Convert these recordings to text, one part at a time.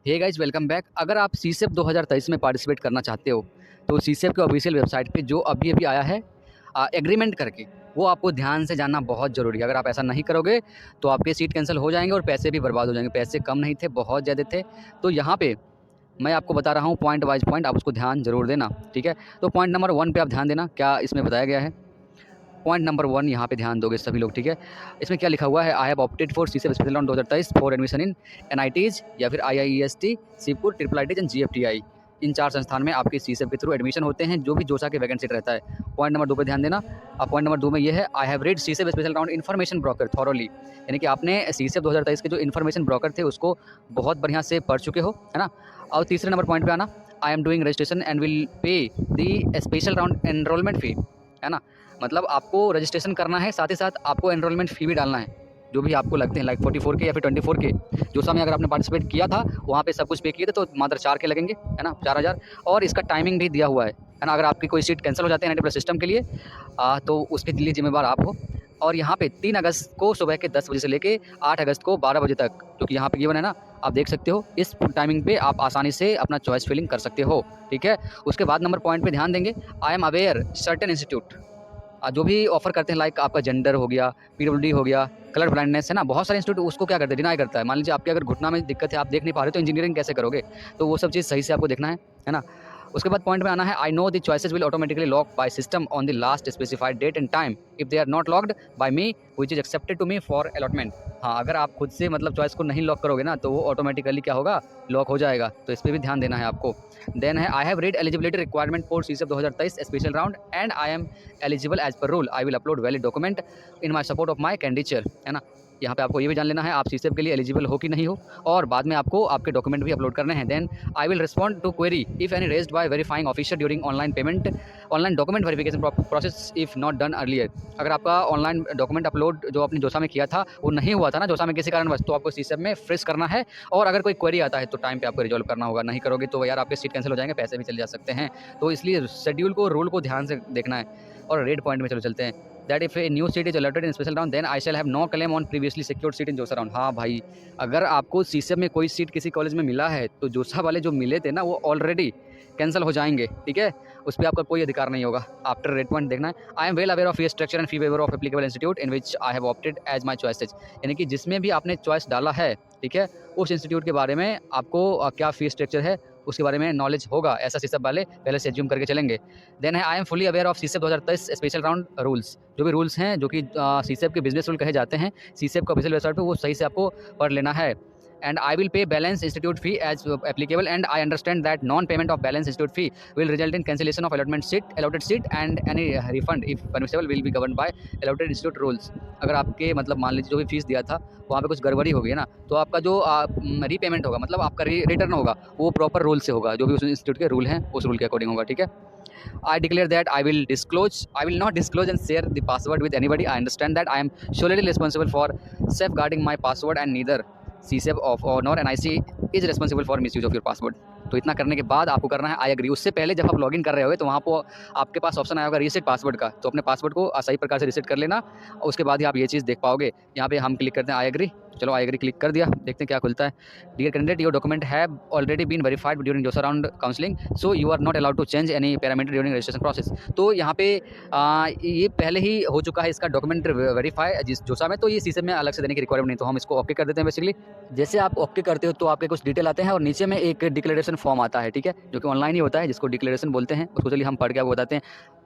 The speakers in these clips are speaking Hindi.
Hey guys, welcome back. अगर आप सीसेप 2023 में पार्टिसिपेट करना चाहते हो तो सीसेप के ऑफिशियल वेबसाइट पे जो अभी आया है एग्रीमेंट करके, वो आपको ध्यान से जानना बहुत ज़रूरी है। अगर आप ऐसा नहीं करोगे तो आपके सीट कैंसिल हो जाएंगे और पैसे भी बर्बाद हो जाएंगे। पैसे कम नहीं थे, बहुत ज़्यादा थे। तो यहाँ पे मैं आपको बता रहा हूँ पॉइंट वाइज पॉइंट, आप उसको ध्यान जरूर देना, ठीक है। तो पॉइंट नंबर 1 पे आप ध्यान देना क्या इसमें बताया गया है। पॉइंट नंबर 1 यहाँ पे ध्यान दोगे सभी लोग, ठीक है। इसमें क्या लिखा हुआ है, I have opted for CSAB special round 2023 for admission in NITs या फिर IIEST, Shibpur, triple ITs and GFTI. इन 4 संस्थान में आपके सीसेप के थ्रू एडमिशन होते हैं, जो भी जोसा के वैकेंट सीट रहता है। पॉइंट नंबर 2 पे ध्यान देना। अब पॉइंट नंबर 2 में ये है, I have read CSAB special round information brochure thoroughly, यानी कि आपने सीसेप 2023 के जो इन्फॉर्मेशन ब्रोकर थे उसको बहुत बढ़िया से पढ़ चुके हो, है ना। और तीसरे नंबर पॉइंट पे आना, I am doing registration and will pay the special round enrolment fee, है ना। मतलब आपको रजिस्ट्रेशन करना है, साथ ही साथ आपको एनरोलमेंट फ़ी भी डालना है, जो भी आपको लगते हैं, लाइक 44 के या फिर 24 के। जो समय अगर आपने पार्टिसिपेट किया था वहाँ पे सब कुछ पे किए थे तो मात्र 4 के लगेंगे, है ना, 4000। और इसका टाइमिंग भी दिया हुआ है ना। अगर आपकी कोई सीट कैंसिल हो जाती है एनआईटी प्लस सिस्टम के लिए तो उसके लिए जिम्मेवार आप हो। और यहाँ पे 3 अगस्त को सुबह के 10 बजे से लेके 8 अगस्त को 12 बजे तक, जो कि यहाँ पे गिवन है ना, आप देख सकते हो। इस टाइमिंग पे आप आसानी से अपना चॉइस फिलिंग कर सकते हो, ठीक है। उसके बाद नंबर पॉइंट पे ध्यान देंगे, I am aware certain institute जो भी ऑफर करते हैं, लाइक आपका जेंडर हो गया, पीडब्ल्यूडी हो गया, कलर ब्लाइंडनेस, है ना। बहुत सारे इंस्टीट्यूट उसको क्या करते हैं, डिनाई करता है। मान लीजिए आपके अगर घुटना में दिक्कत है, आप देख नहीं पा रहे तो इंजीनियरिंग कैसे करोगे। तो वो सब चीज़ सही से आपको देखना है ना। उसके बाद पॉइंट में आना है, I know the choices will automatically lock by system on the last specified date and time if they are not locked by me which is accepted to me for allotment. हाँ, अगर आप खुद से मतलब चॉइस को नहीं लॉक करोगे ना तो वो ऑटोमेटिकली क्या होगा, लॉक हो जाएगा। तो इस पर भी ध्यान देना है आपको। देन है, I have read eligibility requirement for CSAB 2023 special round and I am eligible as per rule. I will upload valid document in my support of my candidature, है ना। यहाँ पे आपको ये भी जान लेना है आप सीसेप के लिए एलिजिबल हो कि नहीं हो, और बाद में आपको आपके डॉक्यूमेंट भी अपलोड करने हैं। Then I will respond to query if any raised by verifying officer during online document verification process if not done earlier. अगर आपका ऑनलाइन डॉक्यूमेंट अपलोड जो आपने जोसा में किया था वो नहीं हुआ था ना जोसा में किसी कारणवश, तो आपको सीसेप में फ्रेश करना है। और अगर कोई क्वेरी आता है तो टाइम पे आपको रिजॉल्व करना होगा। नहीं करोगे तो यार आपके सीट कैंसिल हो जाएंगे, पैसे भी चले जा सकते हैं। तो इसलिए शेड्यूल को, रूल को ध्यान से देखना है। और रेड पॉइंट में चलो चलते हैं, that if a new seat is allotted in special round then I shall have no claim on previously secured seat in JoSAA round. हाँ भाई, अगर आपको सीसेप में कोई सीट किसी कॉलेज में मिला है तो जोसा वाले जो मिले थे ना वो ऑलरेडी कैंसिल हो जाएंगे, ठीक है। उस पर आपका कोई अधिकार नहीं होगा। आफ्टर रेड पॉइंट देखना है, I am well aware of fee structure and fee waiver of applicable institute in which I have opted as my choices. यानी कि जिसमें भी आपने चॉइस डाला है, ठीक है, उस इंस्टीट्यूट के बारे में आपको क्या फी स्ट्रक्चर है उसके बारे में नॉलेज होगा, ऐसा सीसेप वाले पहले से एज्यूम करके चलेंगे। देन है, I am fully aware of CSAB 2023 special round rules. जो भी रूल्स हैं जो कि सीसेप के बिजनेस रूल कहे जाते हैं, सीसेप का ऑफिशियल वेबसाइट पे वो सही से आपको पढ़ लेना है। and I will pay balance institute fee as applicable, and I understand that non-payment of balance institute fee will result in cancellation of allotted seat and any refund if permissible will be governed by allotted institute rules। अगर आपके मतलब मान लीजिए जो भी फीस दिया था वहाँ पे कुछ गड़बड़ी होगी ना, तो आपका जो रीपेमेंट होगा, मतलब आपका रिटर्न होगा, वो प्रॉपर रूल से होगा, जो भी उस इंस्टीट्यूट के रूल हैं उस रूल के अकॉर्डिंग होगा, ठीक है। I declare that I will not disclose and share the password with anybody. I understand that I am solely responsible for safeguarding my password and neither CSEP of or nor NIC is responsible for misuse of your password। तो इतना करने के बाद आपको करना है आई एग्री। उससे पहले जब आप लॉगिन कर रहे होगे तो वहाँ पर आपके पास ऑप्शन आया होगा रीसेट पासवर्ड का, तो अपने पासवर्ड को सही प्रकार से रीसेट कर लेना। उसके बाद ही आप ये चीज़ देख पाओगे। यहाँ पे हम क्लिक करते हैं आई एग्री। चलो आई एग्री क्लिक कर दिया, देखते हैं क्या खुलता है। Dear candidate, your document have already been verified during JoSAA round counselling, so you are not allowed to change any parameter during registration process. तो यहाँ पे ये पहले ही हो चुका है इसका डॉक्यूमेंट वेरीफाई जिस जोसा में, तो ये सीसेप में अलग से देने की रिक्वायरमेंट नहीं, तो हम इसको ओके कर देते हैं। बेसिकली जैसे आप ओके करते हो तो आपके कुछ डिटेल आते हैं और नीचे में एक डिक्लेरेशन फॉर्म आता है, ठीक है, जो कि ऑनलाइन ही होता है, जिसको डिक्लेरेशन बोलते हैं। उसको चलिए हम पढ़ के आपको बताते हैं।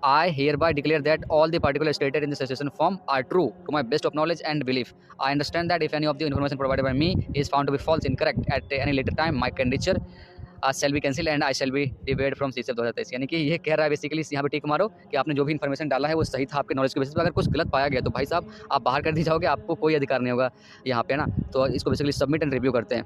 I hereby declare that all the particulars stated in the registration form are true to my best of knowledge and belief. I understand that if any of the information provided by me is found to be false, incorrect at any later time, my candidature shall be cancelled and I shall be debarred from CSEP 2023। यानी कि ये कह रहा है बेसिकली, यहाँ पे टिक मारो कि आपने जो भी इन्फॉर्मेशन डाला है वो सही था आपके नॉलेज के बेसिस पर। अगर कुछ गलत पाया गया तो भाई साहब आप बाहर कर दी जाओगे, आपको कोई अधिकार नहीं होगा यहाँ पे ना। तो इसको बेसिकली सबमिट एंड रिव्यू करते हैं।